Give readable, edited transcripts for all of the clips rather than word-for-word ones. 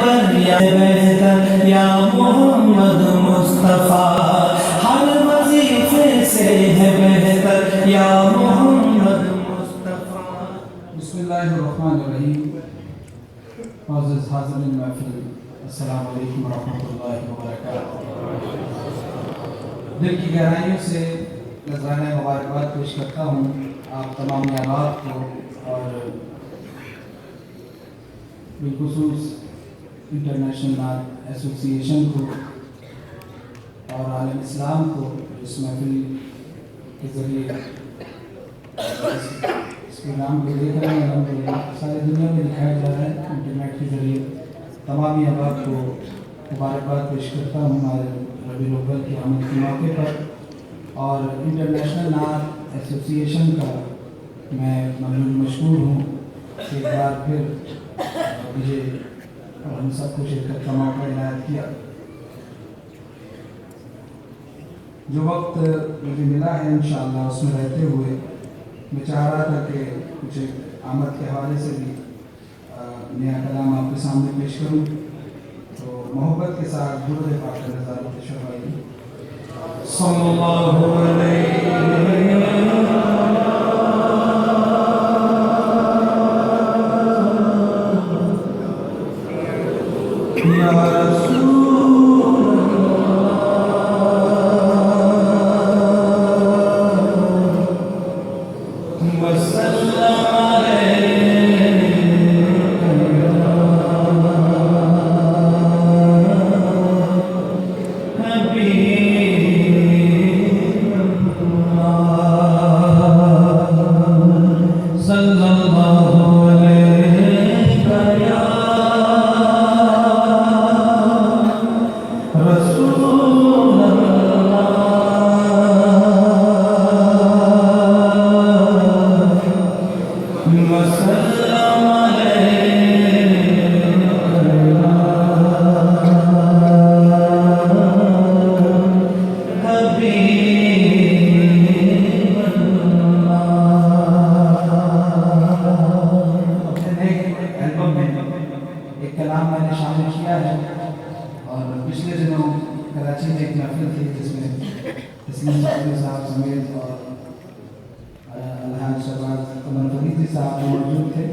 बेहतर या मोहम्मद मुस्तफ़ा, हर वजीफे से है बेहतर या मोहम्मद मुस्तफ़ा। बिस्मिल्लाहिर्रहमानिर्रहीम। मुअज़्ज़ज़ हाज़िरीन महफ़िल, अस्सलामु अलैकुम वरहमतुल्लाहि वबरकातुहू। दिल की गहराइयों से नज़राना मुबारकबाद पेश करता हूँ आप तमाम अहबाब को और बिलखुसूस इंटरनेशनल नात एसोसिएशन को और आलम इस्लाम को इस महफिल के ज़रिए इस प्रोग्राम को देख रहे हैं। अल्हम्दुलिल्लाह सारी दुनिया में दिखाया जा रहा है इंटरनेट के ज़रिए। तमाम अहबाब को मुबारकबाद पेश करता हूँ रबीउल अव्वल के आमद के मौके पर और इंटरनेशनल नात एसोसिएशन का मैं ममनून मशकूर हूँ कि एक बार फिर मुझे और हम सबको शिरकत का मौका इनायत किया। जो वक्त मुझे मिला है इंशाअल्लाह उसमें रहते हुए मैं चाह रहा था कि कुछ आमद के हवाले से भी नया कलाम आपके सामने पेश करूं। तो मोहब्बत के साथ दुरूद पाक का नज़ारा तशरीफ़ लाइए। सल्लल्लाहु अलैहि या रसूल वसल्लम एक कलाम मैंने शामिल किया है और पिछले दिनों कराची में एक महफिल थी जिसमें तस्लीम साहब समेत और अलहाज शहबाज कमर फरीदी साहब मौजूद थे।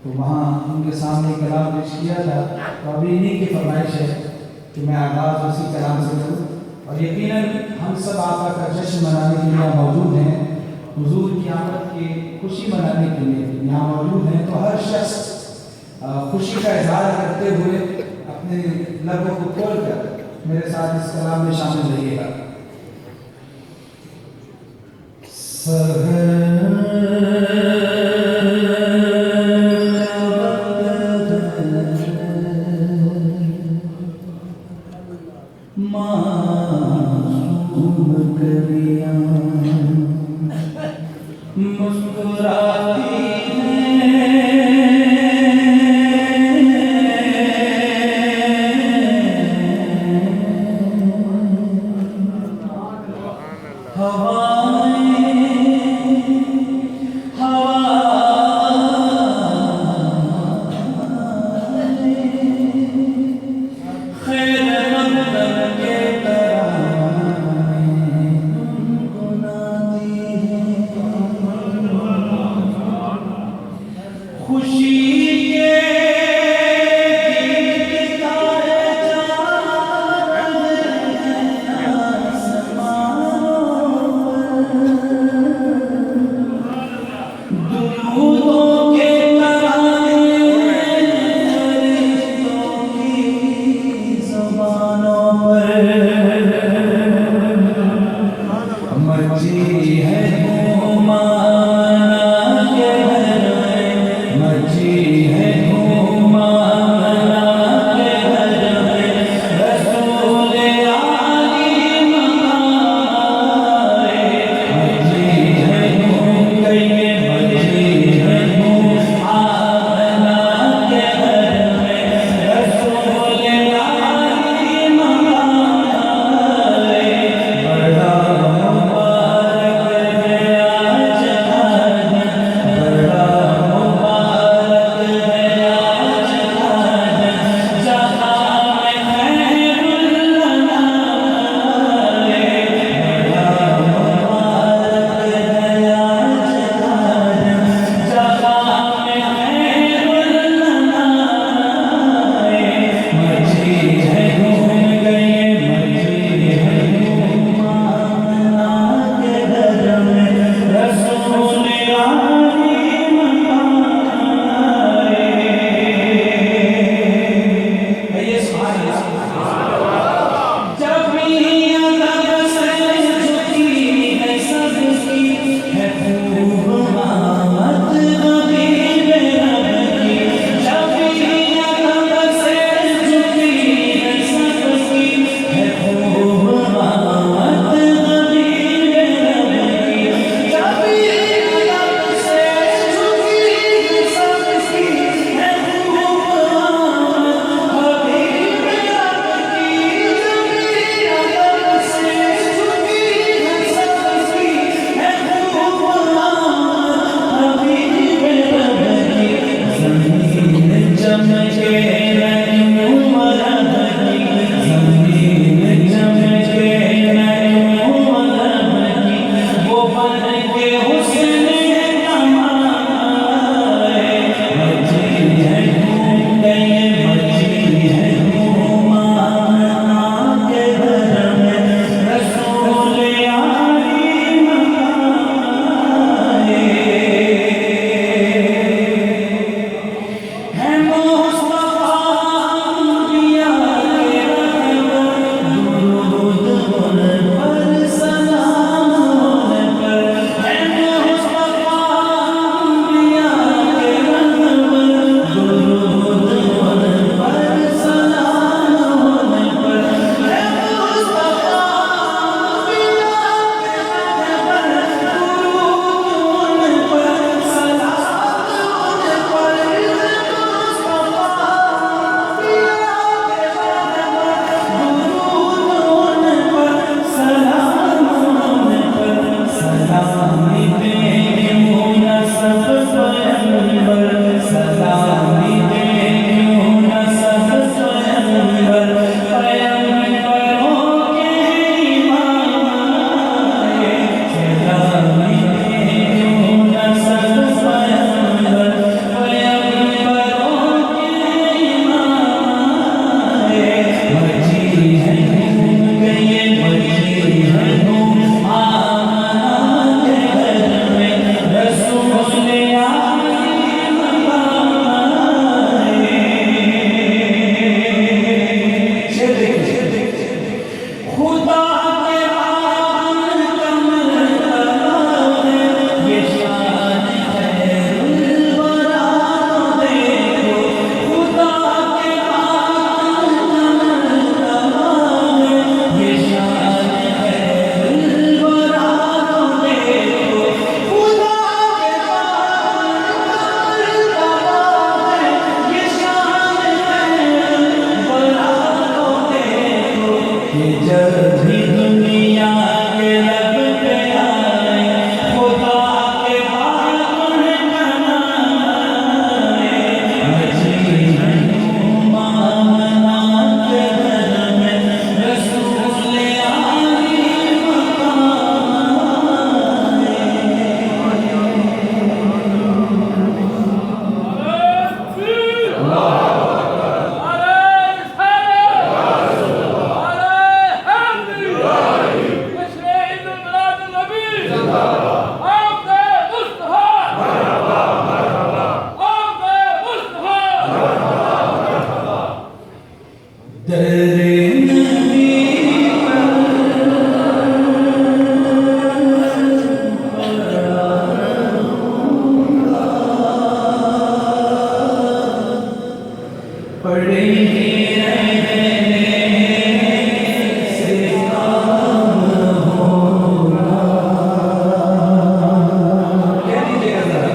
तो वहाँ उनके सामने कलाम पेश किया था। तो अभी इन्हीं की फरमाइश है कि मैं आगाज़ उसी कलाम से करूँ और यकीनन हम सब आका का जश्न मनाने के लिए मौजूद हैं, हुजूर की आमद की खुशी मनाने के लिए यहाँ मौजूद हैं। तो हर शख्स खुशी का इजहार करते हुए अपने लबों को खोल कर मेरे साथ इस कलाम में शामिल रहिएगा। मुस्कुराती हवाएं पढ़े रहने से काम होना। क्या लीजिएगा जरा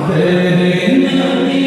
तेरे नबी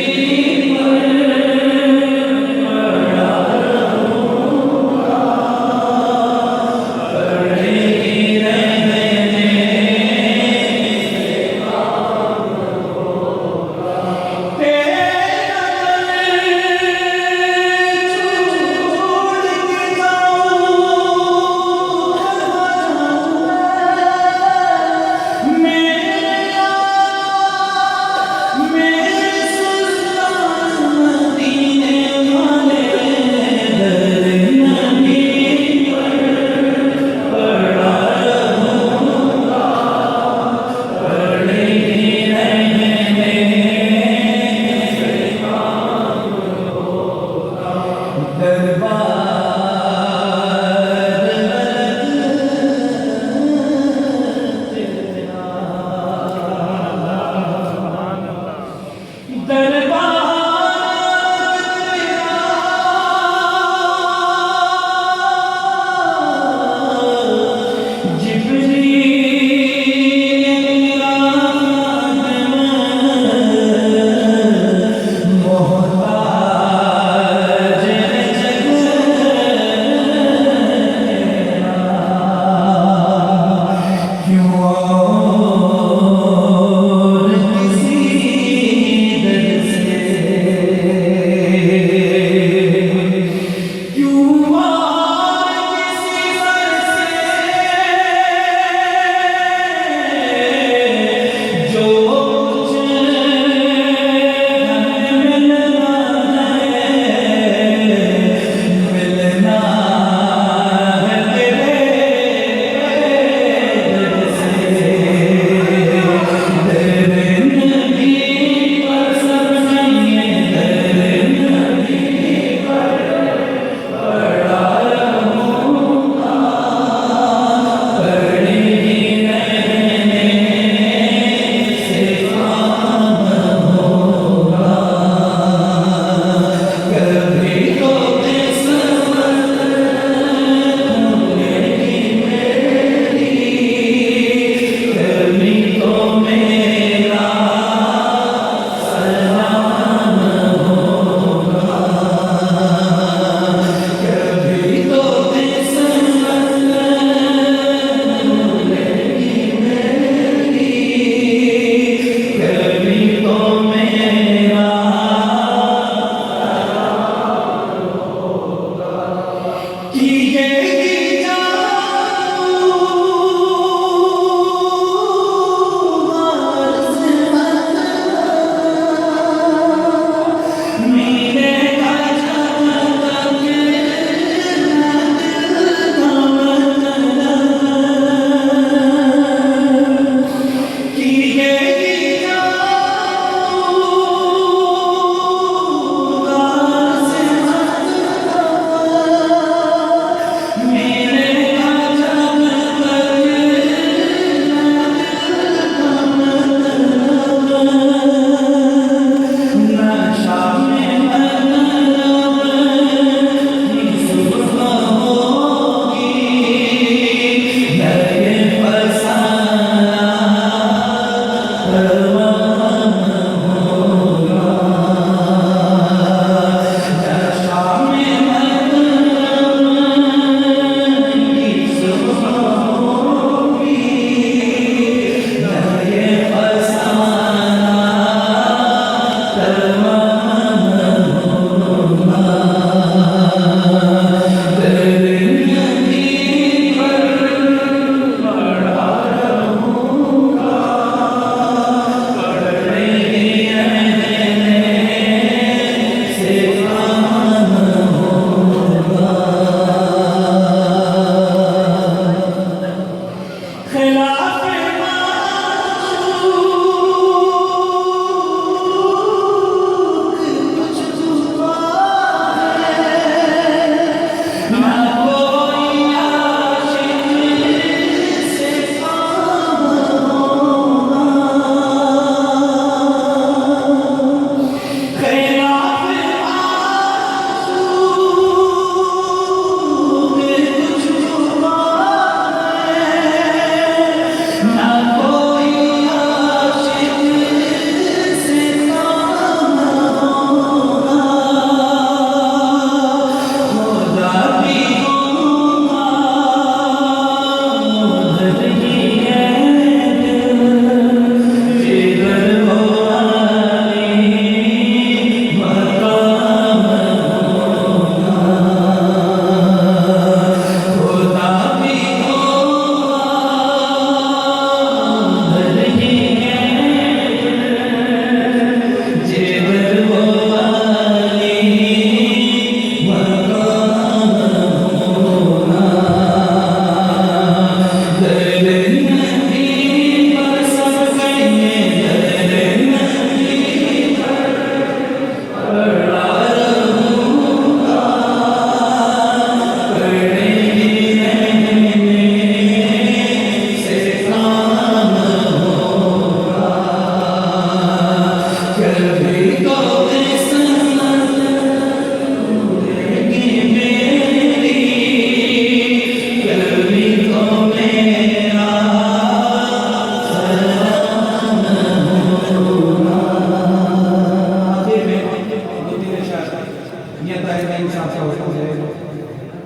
तारीख साहब का हुक्म है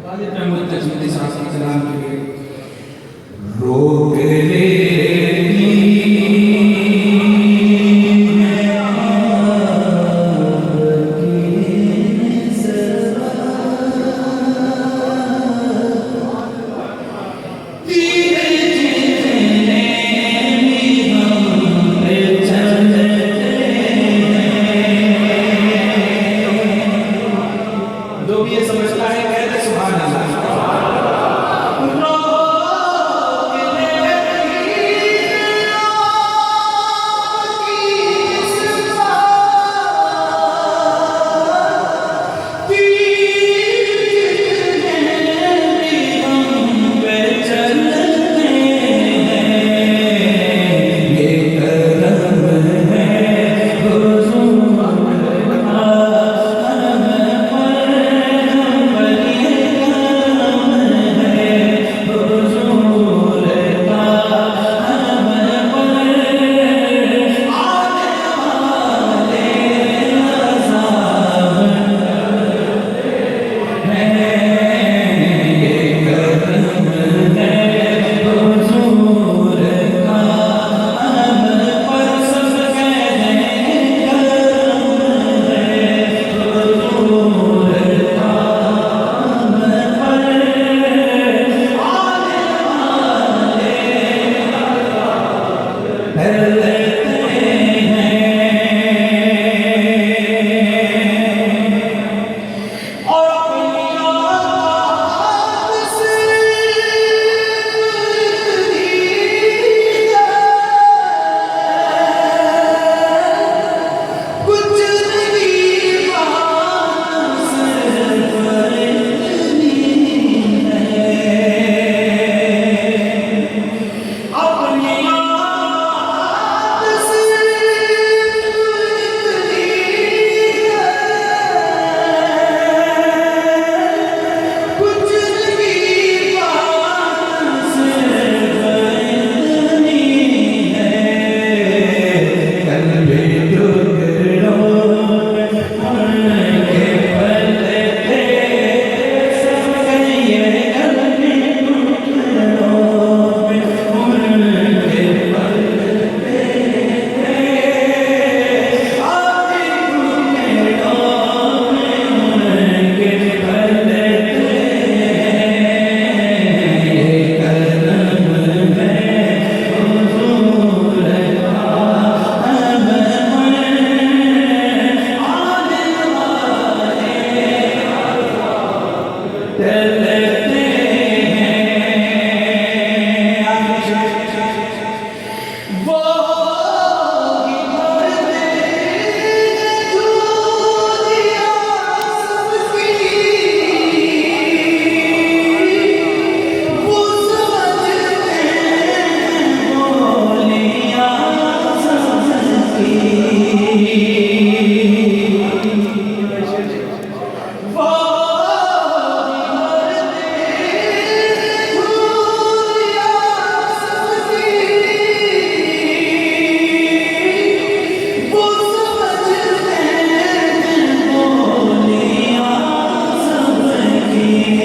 वालिद महमूद तजमीरी साहब के सलाम के लिए रोक ले जो भी ये समझता है कहते सुभान अल्लाह।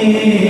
Yeah.